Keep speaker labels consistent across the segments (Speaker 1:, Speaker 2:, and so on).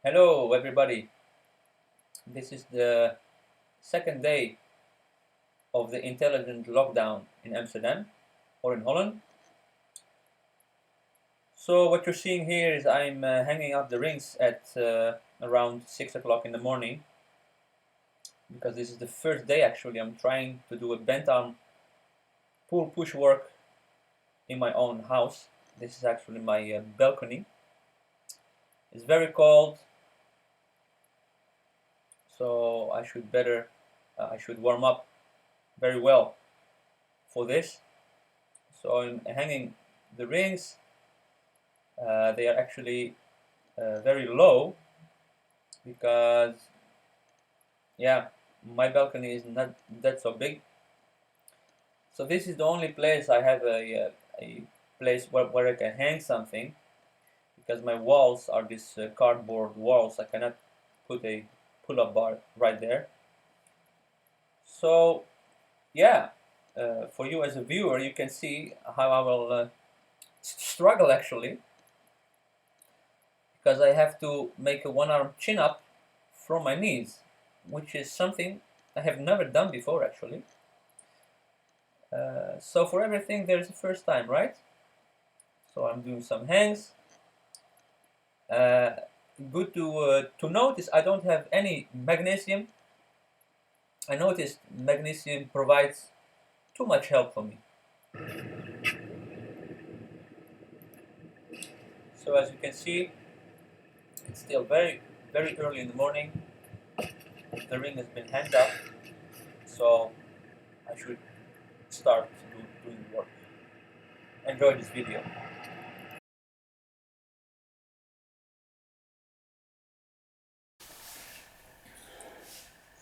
Speaker 1: Hello everybody, this is the second day of the intelligent lockdown in Amsterdam or in Holland. So what you're seeing here is I'm hanging up the rings at around 6 o'clock in the morning because this is the first day actually I'm trying to do a bent arm pull push work in my own house. This is actually my balcony. It's very cold, so I should warm up very well for this. So I'm hanging the rings. They are actually very low because, yeah, my balcony is not that so big. So this is the only place I have a place where I can hang something, because my walls are these cardboard walls. I cannot put a pull-up bar right there. So yeah, for you as a viewer, you can see how I will struggle actually, because I have to make a one-arm chin-up from my knees, which is something I have never done before actually. So for everything there's a first time, right? So I'm doing some hangs. Good to notice I don't have any magnesium. I noticed magnesium provides too much help for me. So as you can see, it's still very early in the morning. The ring has been hanged up, so I should start doing work. Enjoy this video.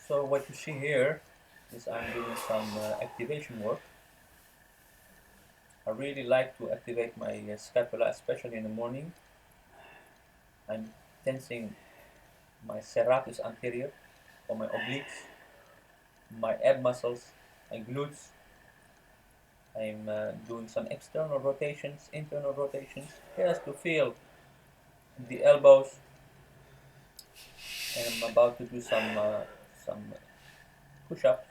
Speaker 1: So what you see here is I'm doing some activation work. I really like to activate my scapula, especially in the morning. I'm tensing my serratus anterior, or my obliques, my ab muscles, my glutes. I'm doing some external rotations, internal rotations, just to feel the elbows. And I'm about to do some push-ups,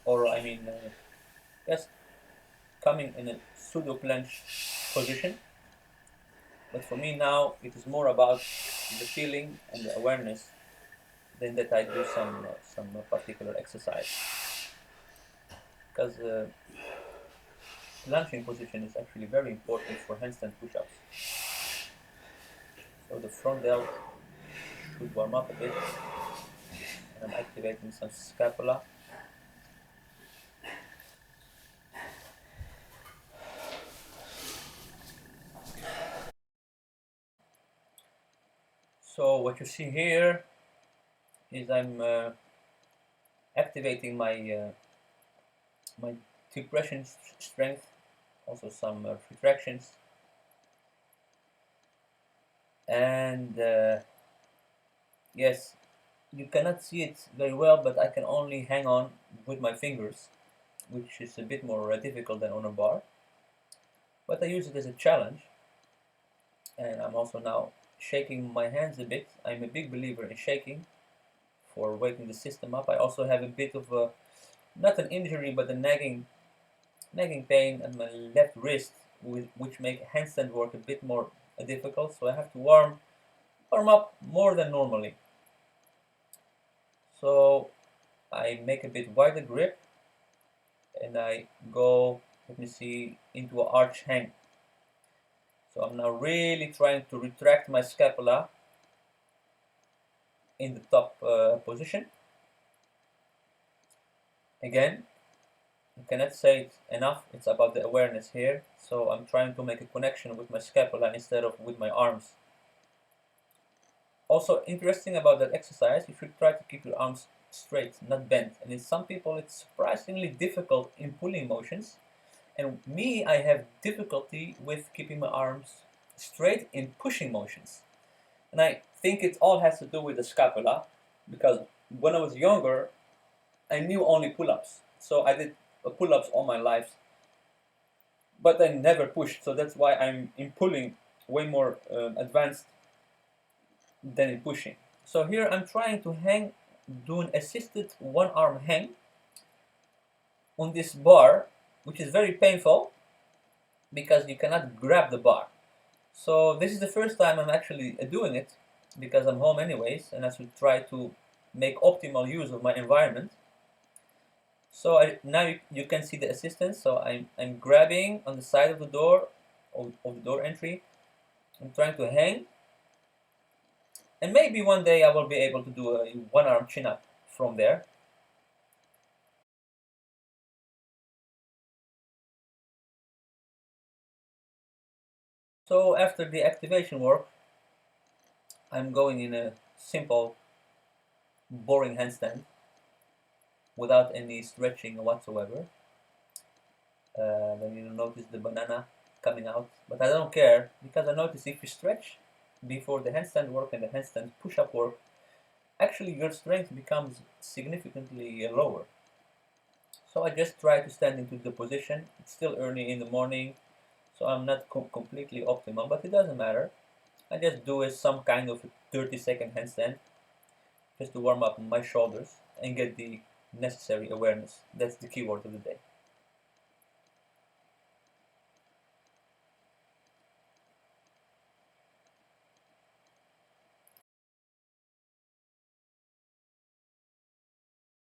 Speaker 1: or I mean, just coming in a pseudo planche position. But for me now, it is more about the feeling and the awareness than that I do some particular exercise. Because planching position is actually very important for handstand push-ups. So the front delt should warm up a bit, and I'm activating some scapula. So what you see here is I'm activating my depression strength, also some retractions, and yes, you cannot see it very well, but I can only hang on with my fingers, which is a bit more difficult than on a bar. But I use it as a challenge, and I'm also now shaking my hands a bit. I'm a big believer in shaking for waking the system up. I also have a bit of a, not an injury, but a nagging pain at my left wrist, which make handstand work a bit more difficult. So I have to warm up more than normally. So I make a bit wider grip, and I go, let me see, into an arch hang. So I'm now really trying to retract my scapula in the top position. Again, I cannot say it enough, it's about the awareness here. So I'm trying to make a connection with my scapula instead of with my arms. Also interesting about that exercise, you should try to keep your arms straight, not bent. And in some people it's surprisingly difficult in pulling motions. And me, I have difficulty with keeping my arms straight in pushing motions. And I think it all has to do with the scapula, because when I was younger, I knew only pull-ups. So I did pull-ups all my life, but I never pushed. So that's why I'm in pulling way more advanced than in pushing. So here I'm trying to hang, do an assisted one arm hang on this bar, which is very painful because you cannot grab the bar. So this is the first time I'm actually doing it because I'm home anyways, and I should try to make optimal use of my environment. So now you can see the assistance. So I'm grabbing on the side of the door, of the door entry. I'm trying to hang, and maybe one day I will be able to do a one arm chin up from there. So after the activation work, I'm going in a simple, boring handstand without any stretching whatsoever. Then you notice the banana coming out, but I don't care because I notice if you stretch before the handstand work and the handstand push-up work, actually your strength becomes significantly lower. So I just try to stand into the position. It's still early in the morning, so I'm not completely optimal, but it doesn't matter. I just do some kind of a 30-second handstand just to warm up my shoulders and get the necessary awareness. That's the keyword of the day.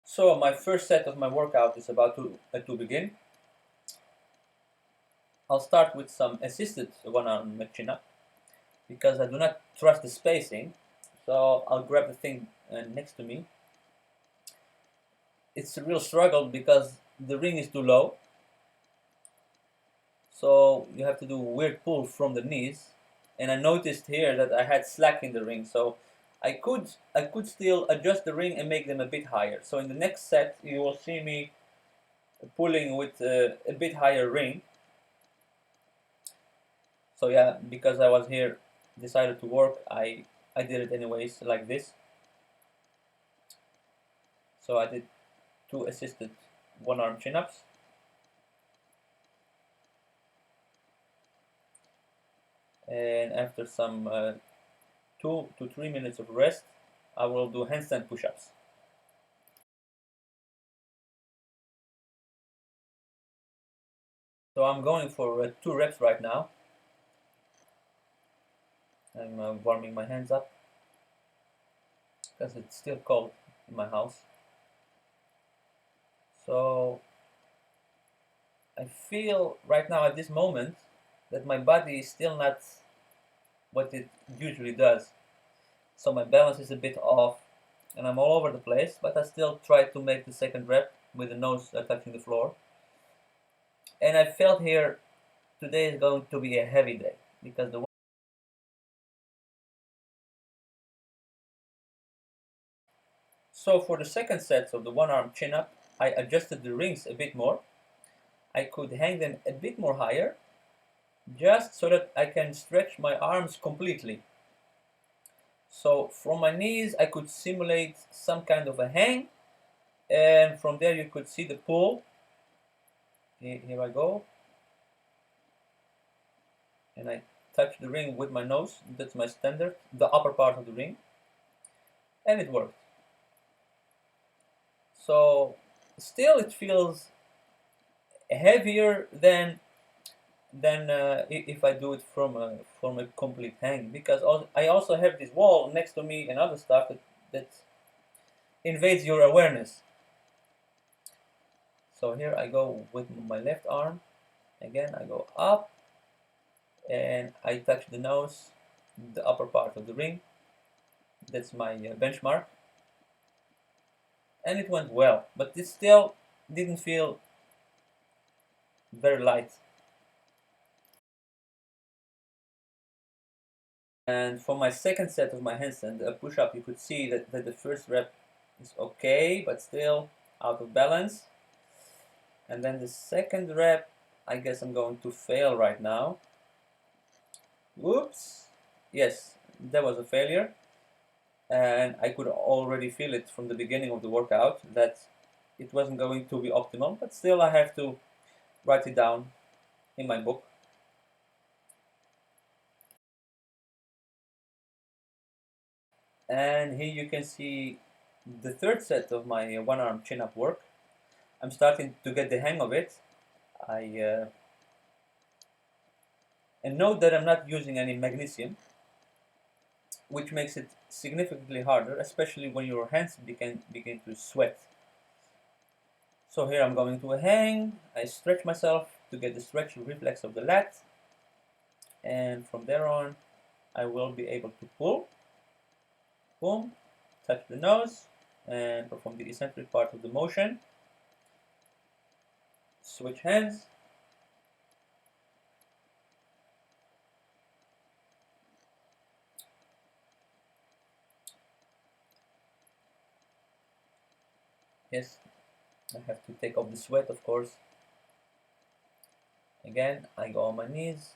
Speaker 1: So my first set of my workout is about to begin. I'll start with some assisted one-arm chin-up because I do not trust the spacing. So I'll grab the thing next to me. It's a real struggle because the ring is too low. So you have to do a weird pull from the knees. And I noticed here that I had slack in the ring. So I could still adjust the ring and make them a bit higher. So in the next set, you will see me pulling with a bit higher ring. So yeah, because I was here, decided to work, I did it anyways like this. So I did 2 assisted one arm chin-ups. And after some 2 to 3 minutes of rest, I will do handstand push-ups. So I'm going for 2 reps right now. I'm warming my hands up because it's still cold in my house. So I feel right now at this moment that my body is still not what it usually does. So my balance is a bit off and I'm all over the place, but I still try to make the second rep with the nose touching the floor. And I felt here today is going to be a heavy day because the so for the second set of the one arm chin up, I adjusted the rings a bit more. I could hang them a bit more higher just so that I can stretch my arms completely. So from my knees I could simulate some kind of a hang, and from there you could see the pull. Here I go, and I touch the ring with my nose. That's my standard, the upper part of the ring, and it worked. So still it feels heavier than if I do it from a complete hang, because I also have this wall next to me and other stuff that invades your awareness. So here I go with my left arm. Again, I go up and I touch the nose, the upper part of the ring. That's my benchmark. And it went well, but it still didn't feel very light. And for my second set of my handstand push-up, you could see that the first rep is okay, but still out of balance. And then the second rep, I guess I'm going to fail right now. Whoops. Yes, that was a failure. And I could already feel it from the beginning of the workout that it wasn't going to be optimal, but still I have to write it down in my book. And here you can see the third set of my one arm chin up work. I'm starting to get the hang of it. And note that I'm not using any magnesium, which makes it significantly harder, especially when your hands begin to sweat. So here I'm going to a hang, I stretch myself to get the stretch reflex of the lat, and from there on I will be able to pull, boom, touch the nose, and perform the eccentric part of the motion. Switch hands, yes, I have to take off the sweat, of course. Again, I go on my knees,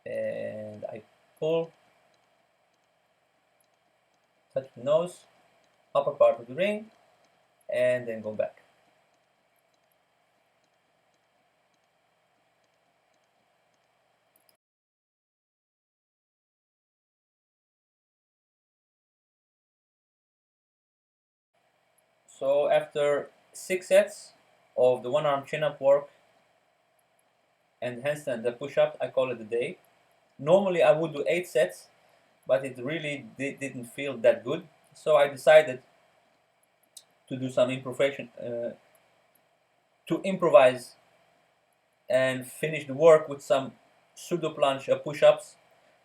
Speaker 1: and I pull, touch the nose, upper part of the ring, and then go back. So after 6 sets of the one arm chin up work and handstand and push up, I call it a day. Normally I would do 8 sets, but it really didn't feel that good. So I decided to do some improvisation, to improvise and finish the work with some pseudo plunge push-ups,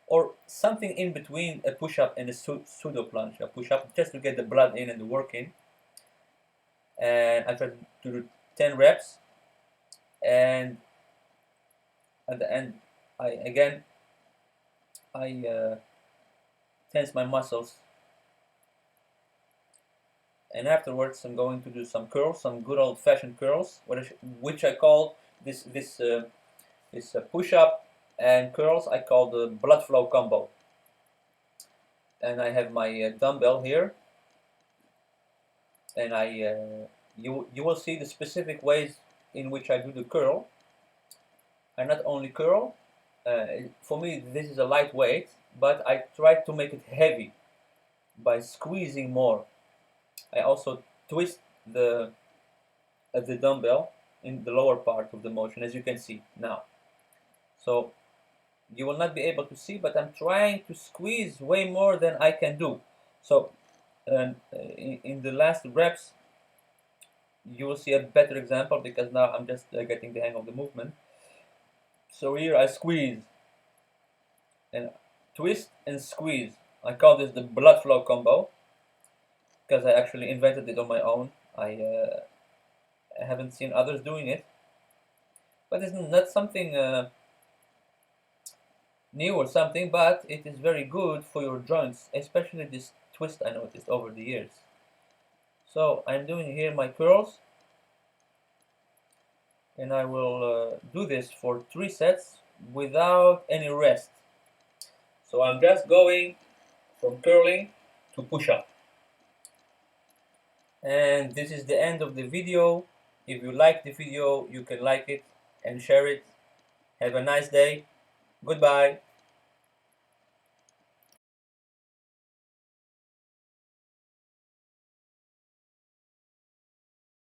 Speaker 1: or something in between a push-up and a pseudo plunge push-up, just to get the blood in and the work in. And I tried to do 10 reps, and at the end I tense my muscles, and afterwards I'm going to do some curls, some good old-fashioned curls, which I call this push-up and curls. I call the blood flow combo. And I have my dumbbell here, and you will see the specific ways in which I do the curl. I not only curl. For me, this is a lightweight, but I try to make it heavy by squeezing more. I also twist the dumbbell in the lower part of the motion, as you can see now. So you will not be able to see, but I'm trying to squeeze way more than I can do. So in the last reps, you will see a better example, because now I'm just getting the hang of the movement. So here I squeeze and twist and squeeze. I call this the blood flow combo, because I actually invented it on my own. I haven't seen others doing it, but it's not something new or something, but it is very good for your joints, especially this twist I noticed over the years. So I'm doing here my curls, and I will do this for 3 sets without any rest. So I'm just going from curling to push up. And this is the end of the video. If you like the video, you can like it and share it. Have a nice day. Goodbye.